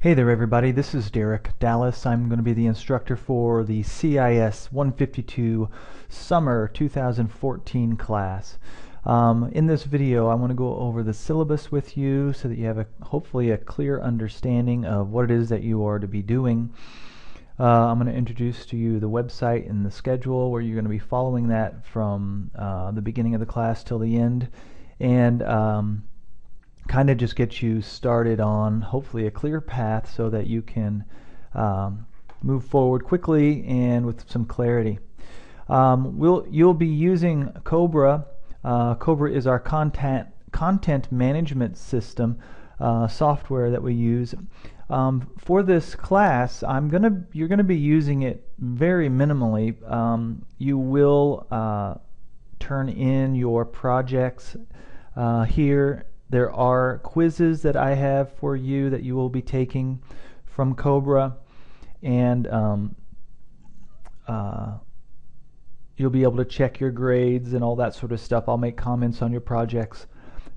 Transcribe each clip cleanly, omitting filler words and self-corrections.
Hey there everybody, this is Derek Dallas. I'm going to be the instructor for the cis152 Summer 2014 class. In this video I want to go over the syllabus with you so that you have hopefully a clear understanding of what it is that you are to be doing. I'm going to introduce to you the website and the schedule where you're going to be following that from the beginning of the class till the end, and kind of just get you started on hopefully a clear path so that you can move forward quickly and with some clarity. You'll be using Cobra. Cobra is our content management system software that we use. For this class, you're gonna be using it very minimally. You will turn in your projects here. There are quizzes that I have for you that you will be taking from Cobra, and you'll be able to check your grades and all that sort of stuff. I'll make comments on your projects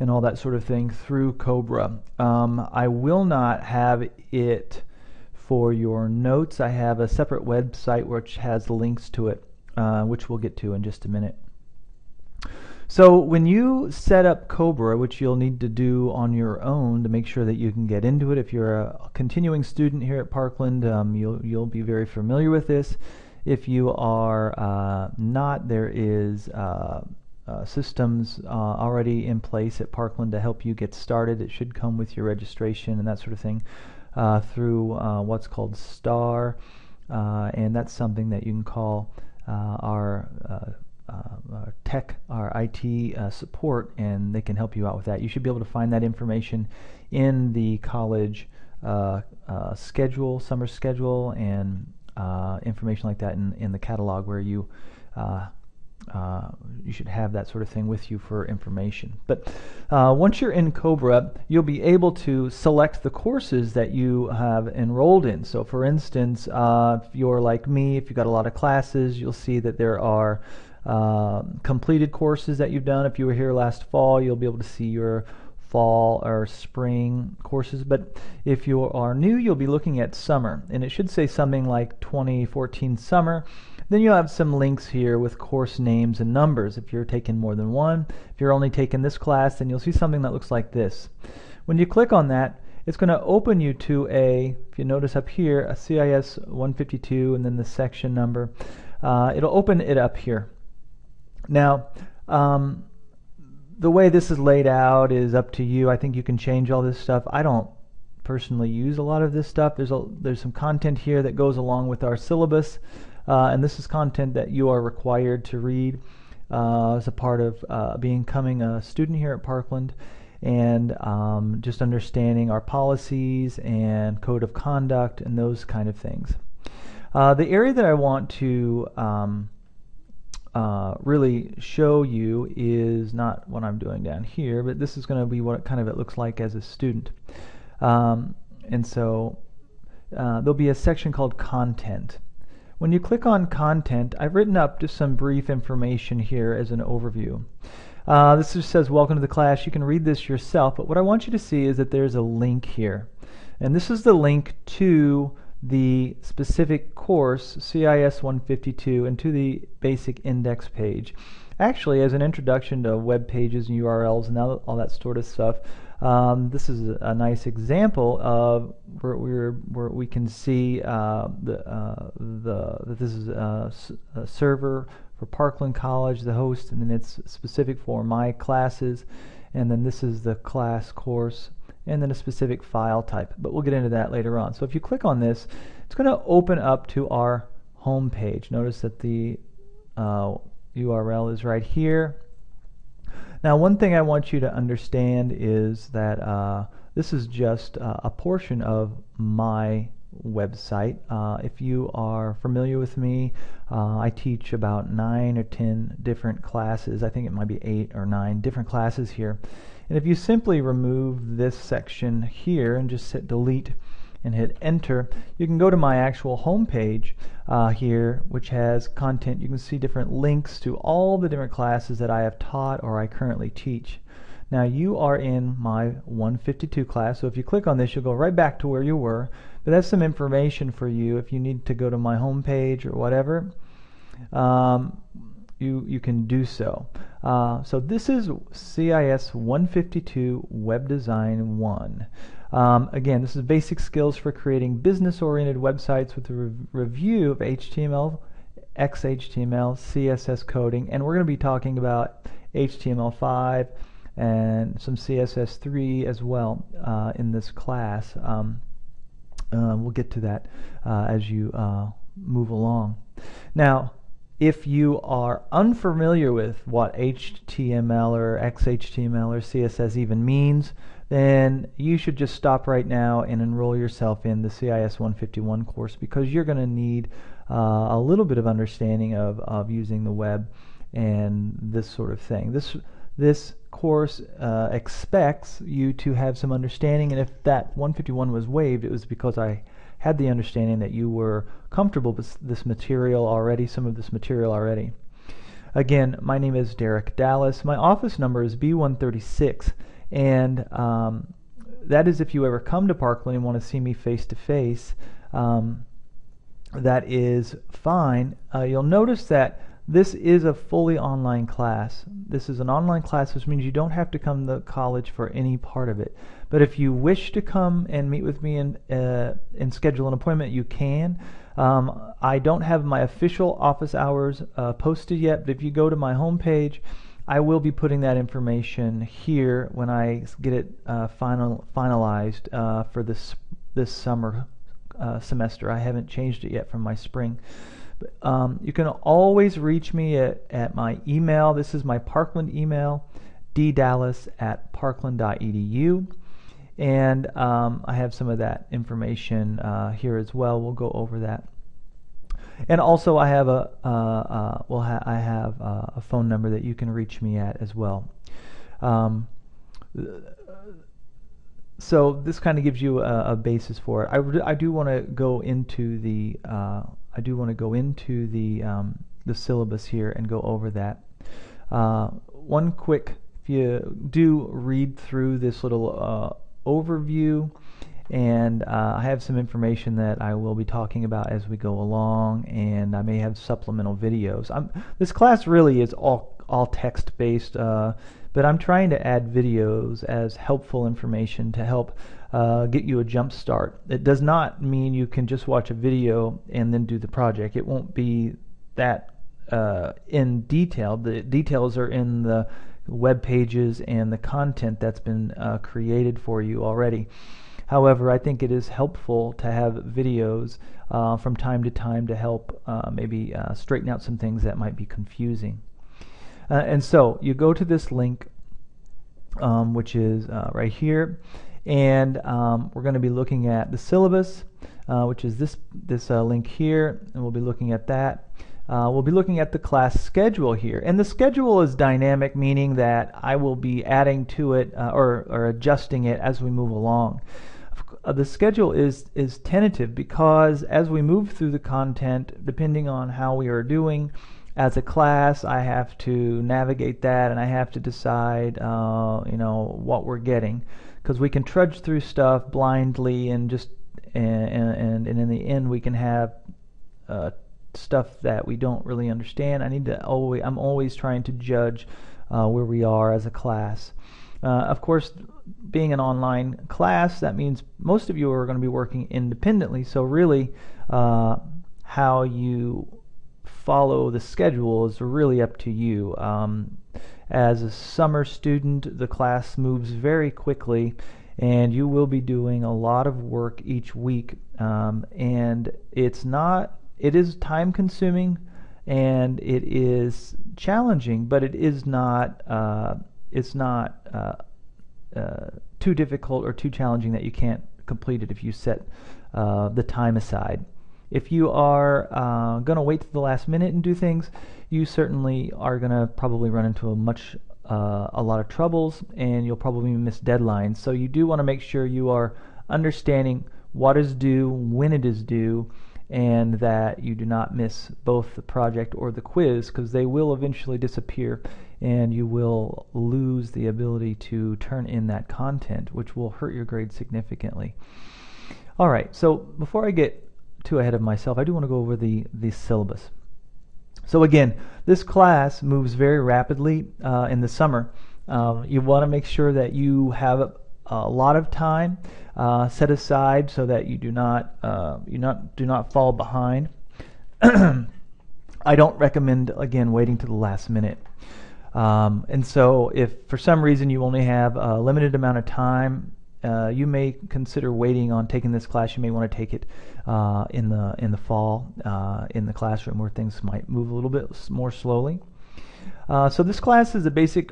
and all that sort of thing through Cobra. I will not have it for your notes. I have a separate website which has links to it, which we'll get to in just a minute. So when you set up Cobra, which you'll need to do on your own to make sure that you can get into it, if you're a continuing student here at Parkland, you'll be very familiar with this. If you are not, there is systems already in place at Parkland to help you get started. It should come with your registration and that sort of thing through what's called STAR, and that's something that you can call our IT support, and they can help you out with that. You should be able to find that information in the college schedule, summer schedule, and information like that in the catalog where you should have that sort of thing with you for information. But once you're in Cobra, you'll be able to select the courses that you have enrolled in. So for instance, if you're like me, if you've got a lot of classes, you'll see that there are completed courses that you've done. If you were here last fall, you'll be able to see your fall or spring courses. But if you are new, you'll be looking at summer, and it should say something like 2014 summer. Then you'll have some links here with course names and numbers if you're taking more than one. If you're only taking this class, then you'll see something that looks like this. When you click on that, it's going to open you to if you notice up here, a CIS 152 and then the section number. It'll open it up here. Now, the way this is laid out is up to you. I think you can change all this stuff. I don't personally use a lot of this stuff. There's some content here that goes along with our syllabus, and this is content that you are required to read as a part of becoming a student here at Parkland, and just understanding our policies and code of conduct and those kind of things. The area that I want to really show you is not what I'm doing down here, but this is going to be what it looks like as a student. And so there'll be a section called Content. When you click on Content, I've written up just some brief information here as an overview. This just says, welcome to the class. You can read this yourself, but what I want you to see is that there's a link here. And this is the link to the specific course, CIS 152, and to the basic index page. Actually, as an introduction to web pages and URLs and all that sort of stuff, this is a nice example of where we can see that this is a server for Parkland College, the host, and then it's specific for my classes, and then this is the class course, and then a specific file type, but we'll get into that later on. So if you click on this, it's going to open up to our home page. Notice that the URL is right here. Now, one thing I want you to understand is that this is just a portion of my website. If you are familiar with me, I teach about 9 or 10 different classes. I think it might be 8 or 9 different classes here. And if you simply remove this section here and just hit delete and hit enter, you can go to my actual home page here, which has content. You can see different links to all the different classes that I have taught or I currently teach. Now you are in my 152 class, so if you click on this you'll go right back to where you were, but that's some information for you if you need to go to my home page or whatever. You can do so. So this is CIS 152 Web Design 1. Again, this is basic skills for creating business-oriented websites with a review of HTML, XHTML, CSS coding, and we're going to be talking about HTML5 and some CSS3 as well in this class. We'll get to that as you move along. Now, if you are unfamiliar with what HTML or XHTML or CSS even means, then you should just stop right now and enroll yourself in the CIS 151 course, because you're going to need a little bit of understanding of using the web and this sort of thing. This course expects you to have some understanding, and if that 151 was waived, it was because I had the understanding that you were comfortable with this material already, some of this material already. Again, my name is Derek Dallas. My office number is B136, and that is if you ever come to Parkland and want to see me face to face. That is fine. You'll notice that this is a fully online class. This is an online class, which means you don't have to come to college for any part of it. But if you wish to come and meet with me and schedule an appointment, you can. I don't have my official office hours posted yet, but if you go to my homepage, I will be putting that information here when I get it finalized for this summer semester. I haven't changed it yet from my spring. You can always reach me at my email. This is my Parkland email, ddallas@parkland.edu, and I have some of that information here as well. We'll go over that. And also, I have a phone number that you can reach me at as well. So this kind of gives you a basis for it. I do want to go into the the syllabus here and go over that. One quick, if you do read through this little overview, and I have some information that I will be talking about as we go along, and I may have supplemental videos. This class really is all text-based, but I'm trying to add videos as helpful information to help get you a jump start. It does not mean you can just watch a video and then do the project. It won't be that in detail. The details are in the web pages and the content that's been created for you already. However, I think it is helpful to have videos from time to time to help maybe straighten out some things that might be confusing. And so you go to this link, which is right here, and we're going to be looking at the syllabus, which is this link here, and we'll be looking at that. We'll be looking at the class schedule here, and the schedule is dynamic, meaning that I will be adding to it or adjusting it as we move along. The schedule is tentative because as we move through the content, depending on how we are doing as a class, I have to navigate that, and I have to decide what we're getting, because we can trudge through stuff blindly and just and in the end we can have stuff that we don't really understand. I'm always trying to judge where we are as a class. Of course, being an online class, that means most of you are going to be working independently, so really how you follow the schedule is really up to you. As a summer student, the class moves very quickly, and you will be doing a lot of work each week, and it is time consuming and it is challenging, but it is not too difficult or too challenging that you can't complete it if you set the time aside. If you are going to wait to the last minute and do things, you certainly are going to probably run into a lot of troubles, and you'll probably miss deadlines. So you do want to make sure you are understanding what is due, when it is due, and that you do not miss both the project or the quiz, because they will eventually disappear and you will lose the ability to turn in that content, which will hurt your grade significantly. Alright, so before I get too ahead of myself, I do want to go over the syllabus. So again, this class moves very rapidly in the summer. You want to make sure that you have a lot of time set aside so that you do not fall behind. I don't recommend, again, waiting to the last minute. And so if for some reason you only have a limited amount of time, you may consider waiting on taking this class. You may want to take it in the fall in the classroom, where things might move a little bit more slowly. So this class is the basic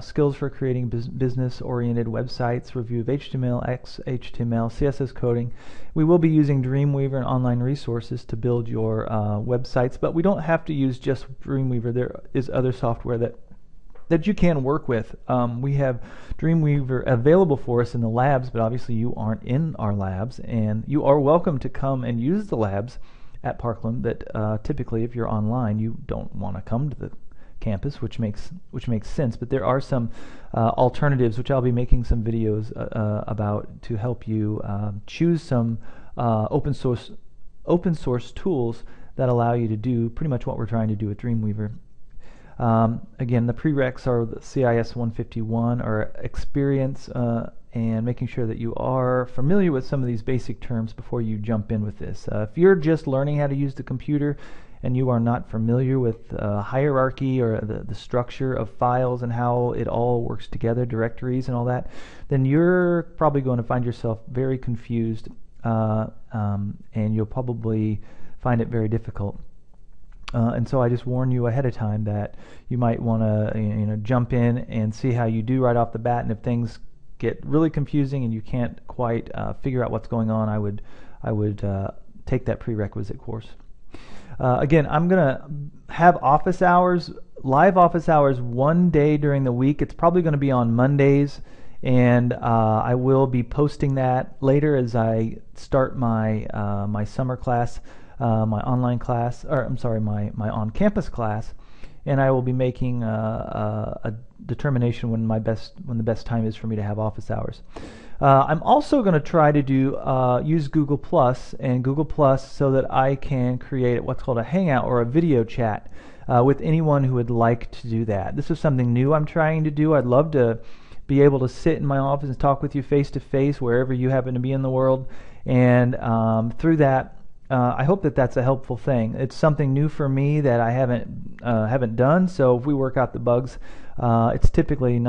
skills for creating business-oriented websites, review of HTML, XHTML, CSS coding. We will be using Dreamweaver and online resources to build your websites, but we don't have to use just Dreamweaver. There is other software that you can work with. We have Dreamweaver available for us in the labs, but obviously you aren't in our labs, and you are welcome to come and use the labs at Parkland, but typically if you're online you don't want to come to the campus, which makes sense. But there are some alternatives, which I'll be making some videos about, to help you choose some open source tools that allow you to do pretty much what we're trying to do with Dreamweaver. Again, the prereqs are the cis151, or experience and making sure that you are familiar with some of these basic terms before you jump in with this. If you're just learning how to use the computer and you are not familiar with hierarchy or the structure of files and how it all works together, directories and all that, then you're probably going to find yourself very confused, and you'll probably find it very difficult. And so I just warn you ahead of time that you might want to jump in and see how you do right off the bat, and if things get really confusing and you can't quite figure out what's going on, I would take that prerequisite course. Again, I'm going to have office hours, live office hours, one day during the week. It's probably going to be on Mondays, and I will be posting that later as I start my my summer class, my online class, or I'm sorry, my on-campus class, and I will be making a determination when the best time is for me to have office hours. I'm also going to try to use Google Plus so that I can create what's called a hangout, or a video chat with anyone who would like to do that. This is something new I'm trying to do. I'd love to be able to sit in my office and talk with you face to face wherever you happen to be in the world, and through that I hope that that's a helpful thing. It's something new for me that I haven't done, so if we work out the bugs, it's typically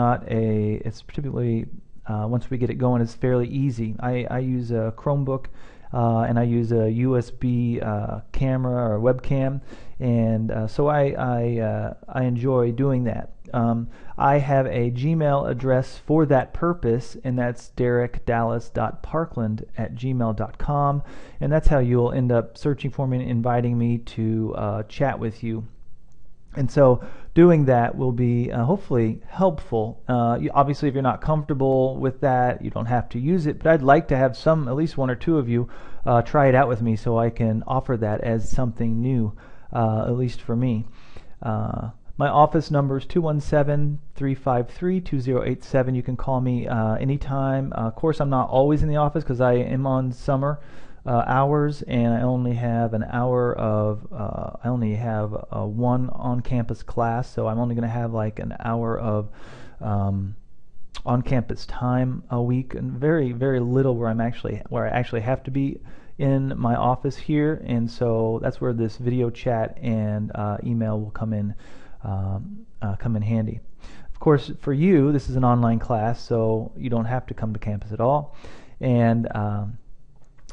once we get it going, it's fairly easy. I use a Chromebook and I use a USB camera or webcam, and so I enjoy doing that. I have a Gmail address for that purpose, and that's derekdallas.parkland@gmail.com, and that's how you'll end up searching for me and inviting me to chat with you. And so doing that will be hopefully helpful. Obviously, if you're not comfortable with that, you don't have to use it, but I'd like to have at least one or two of you try it out with me, so I can offer that as something new, at least for me. My office number is 217-353-2087. You can call me anytime. Of course, I'm not always in the office because I am on summer hours, and I only have an hour of one on-campus class, so I'm only going to have like an hour of on-campus time a week, and very, very little where I actually have to be in my office here. And so that's where this video chat and email will come in handy. Of course, for you, this is an online class, so you don't have to come to campus at all, and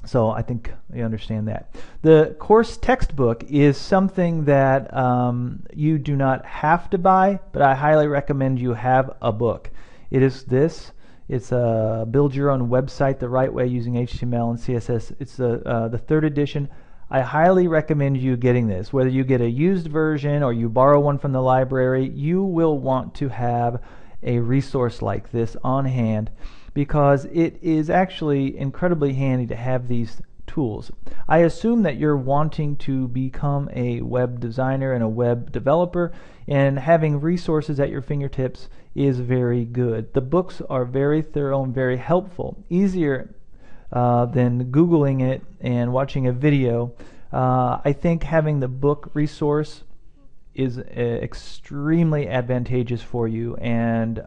so I think you understand that. The course textbook is something that you do not have to buy, but I highly recommend you have a book. It is this. It's a Build Your Own Website the Right Way Using HTML and CSS. It's the third edition. I highly recommend you getting this. Whether you get a used version or you borrow one from the library, you will want to have a resource like this on hand, because it is actually incredibly handy to have these tools. I assume that you're wanting to become a web designer and a web developer, and having resources at your fingertips is very good. The books are very thorough and very helpful, easier than Googling it and watching a video. I think having the book resource is extremely advantageous for you, and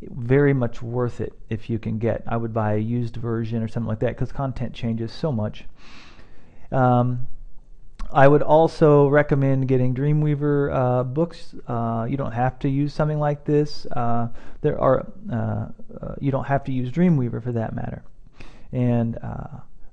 very much worth it if you can get. I would buy a used version or something like that because content changes so much. I would also recommend getting Dreamweaver books. You don't have to use something like this. You don't have to use Dreamweaver for that matter. And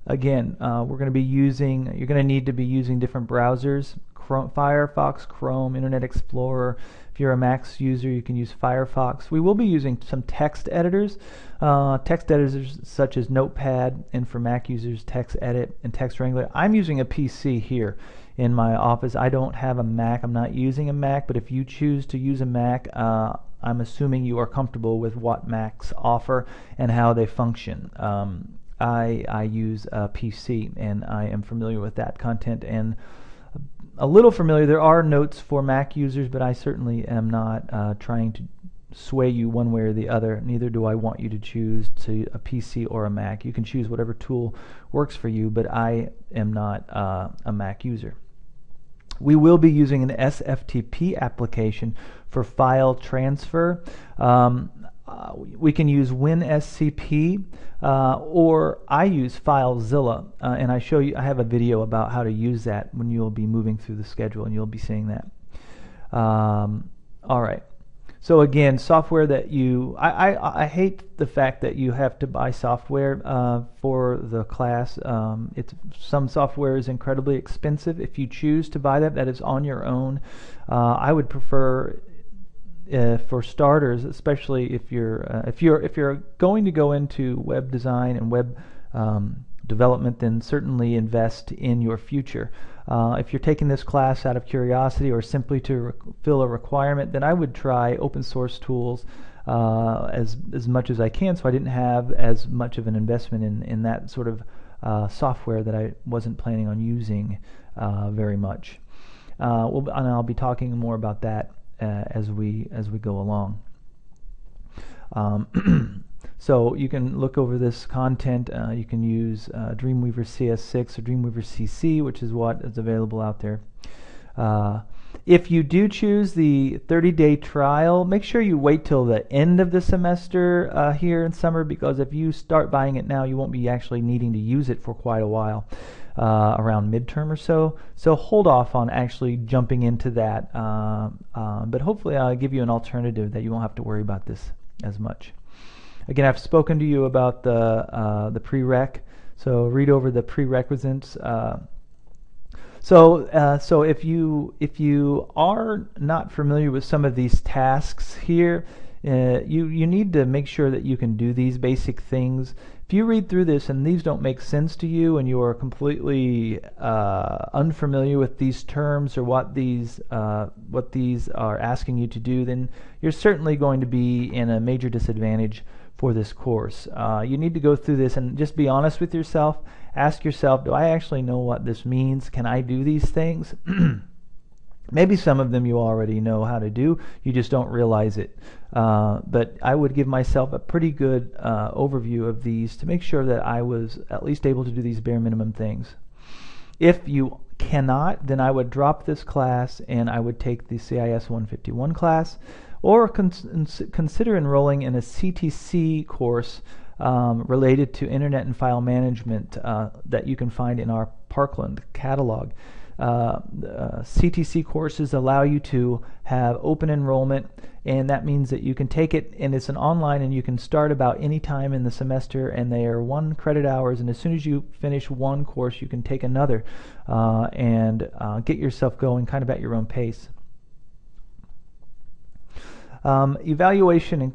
again, you're going to need to be using different browsers. Firefox, Chrome, Internet Explorer. If you're a Mac user, you can use Firefox. We will be using some text editors such as Notepad, and for Mac users, TextEdit and TextWrangler. I'm using a PC here in my office. I don't have a Mac. I'm not using a Mac, but if you choose to use a Mac, I'm assuming you are comfortable with what Macs offer and how they function. I use a PC, and I am familiar with that content and a little familiar. There are notes for Mac users, but I certainly am not trying to sway you one way or the other. Neither do I want you to choose a PC or a Mac. You can choose whatever tool works for you, but I am not a Mac user. We will be using an SFTP application for file transfer. We can use WinSCP, or I use FileZilla, and I have a video about how to use that when you'll be moving through the schedule, and you'll be seeing that. All right. So again, software that I hate the fact that you have to buy software for the class. Some software is incredibly expensive. If you choose to buy that is on your own. I would prefer, for starters, especially if you're going to go into web design and web development, then certainly invest in your future. If you're taking this class out of curiosity or simply to fill a requirement, then I would try open source tools as much as I can, so I didn't have as much of an investment in that sort of software that I wasn't planning on using very much. And I'll be talking more about that as we go along. So you can look over this content. You can use Dreamweaver CS6 or Dreamweaver CC, which is what is available out there. If you do choose the 30-day trial, make sure you wait till the end of the semester here in summer, because if you start buying it now, you won't be actually needing to use it for quite a while, around midterm or so. So hold off on actually jumping into that, but hopefully I'll give you an alternative that you won't have to worry about this as much. Again, I've spoken to you about the prereq, so read over the prerequisites. So if you are not familiar with some of these tasks here, you need to make sure that you can do these basic things. If you read through this and these don't make sense to you, and you are completely unfamiliar with these terms or what these are asking you to do, then you're certainly going to be in a major disadvantage for this course. You need to go through this and just be honest with yourself. Ask yourself, do I actually know what this means? Can I do these things? Maybe some of them you already know how to do, you just don't realize it. But I would give myself a pretty good overview of these to make sure that I was at least able to do these bare minimum things. If you cannot, then I would drop this class and I would take the CIS 151 class, or consider enrolling in a CTC course related to Internet and File Management that you can find in our Parkland catalog. CTC courses allow you to have open enrollment, and that means that you can take it, and it's an online, and you can start about any time in the semester, and they are 1 credit hours, and as soon as you finish one course you can take another and get yourself going kind of at your own pace. Evaluation,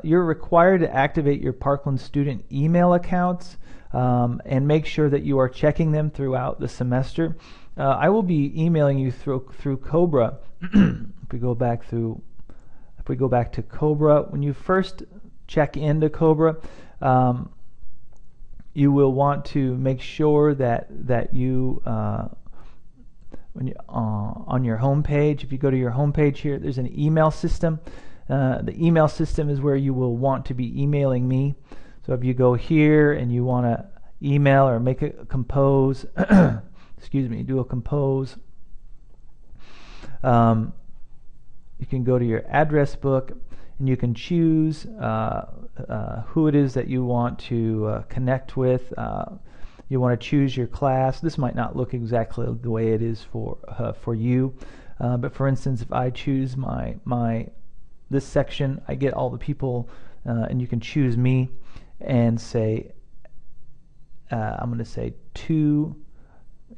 you're required to activate your Parkland student email accounts and make sure that you are checking them throughout the semester. I will be emailing you through Cobra. If we go back to Cobra, when you first check into Cobra, you will want to make sure that you when you on your home page, if you go to your home page here, there's an email system. The email system is where you will want to be emailing me. So if you go here and you want to email or make a compose, excuse me, do a compose, you can go to your address book and you can choose who it is that you want to connect with. You want to choose your class. This might not look exactly the way it is for you, but for instance, if I choose this section, I get all the people, and you can choose me and say I'm going to say to,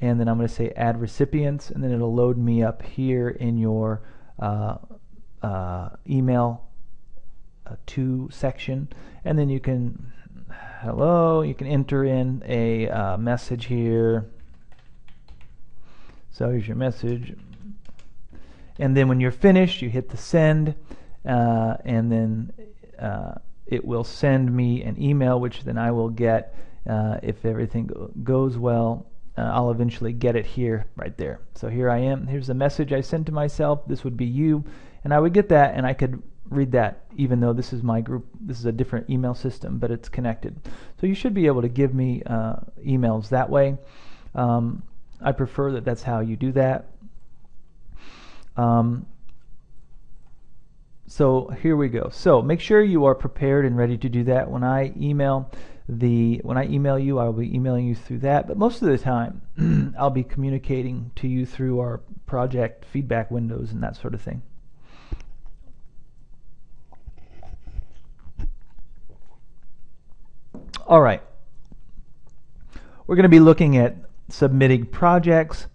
and then I'm going to say add recipients, and then it'll load me up here in your email to section, and then you can you can enter in a message here. So here's your message, and then when you're finished, you hit the send, and then it will send me an email, which then I will get if everything goes well. I'll eventually get it here, right there. So here I am. Here's the message I sent to myself. This would be you, and I would get that, and I could read that, even though this is my group. This is a different email system, but it's connected. So you should be able to give me emails that way. I prefer that that's how you do that. So here we go. So make sure you are prepared and ready to do that. When I email you, I will be emailing you through that, but most of the time I'll be communicating to you through our project feedback windows and that sort of thing. All right, we're going to be looking at submitting projects,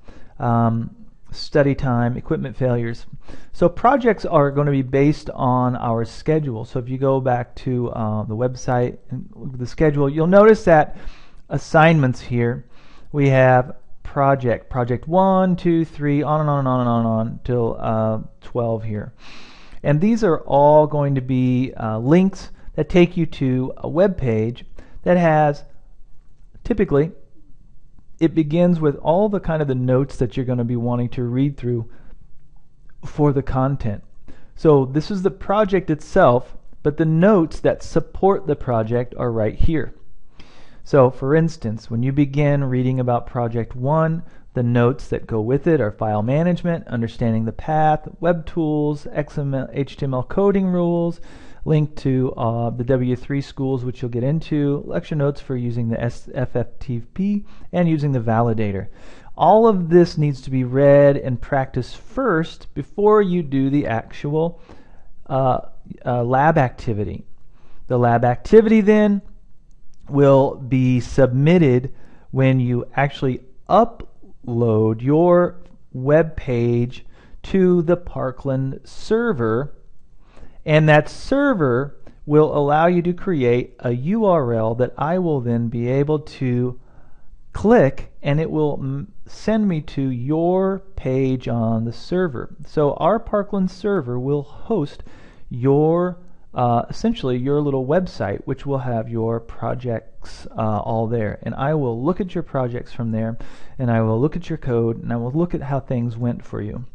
study time, equipment failures. So projects are going to be based on our schedule. So if you go back to the website and look at the schedule, you'll notice that assignments here, we have project 1, 2, 3, on and on and on and on till 12 here. And these are all going to be links that take you to a web page that has, typically, it begins with all the kind of the notes that you're going to be wanting to read through for the content. So this is the project itself, but the notes that support the project are right here. So for instance, when you begin reading about project 1, the notes that go with it are file management, understanding the path, web tools, XML, HTML coding rules, link to the W3 schools, which you'll get into, lecture notes for using the FFTP, and using the validator. All of this needs to be read and practiced first before you do the actual lab activity. The lab activity then will be submitted when you actually upload your web page to the Parkland server, and that server will allow you to create a URL that I will then be able to click, and it will send me to your page on the server. So our Parkland server will host your essentially your little website, which will have your projects all there, and I will look at your projects from there, and I will look at your code, and I will look at how things went for you.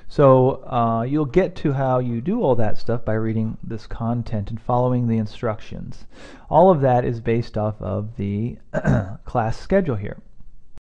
So you'll get to how you do all that stuff by reading this content and following the instructions. All of that is based off of the class schedule here.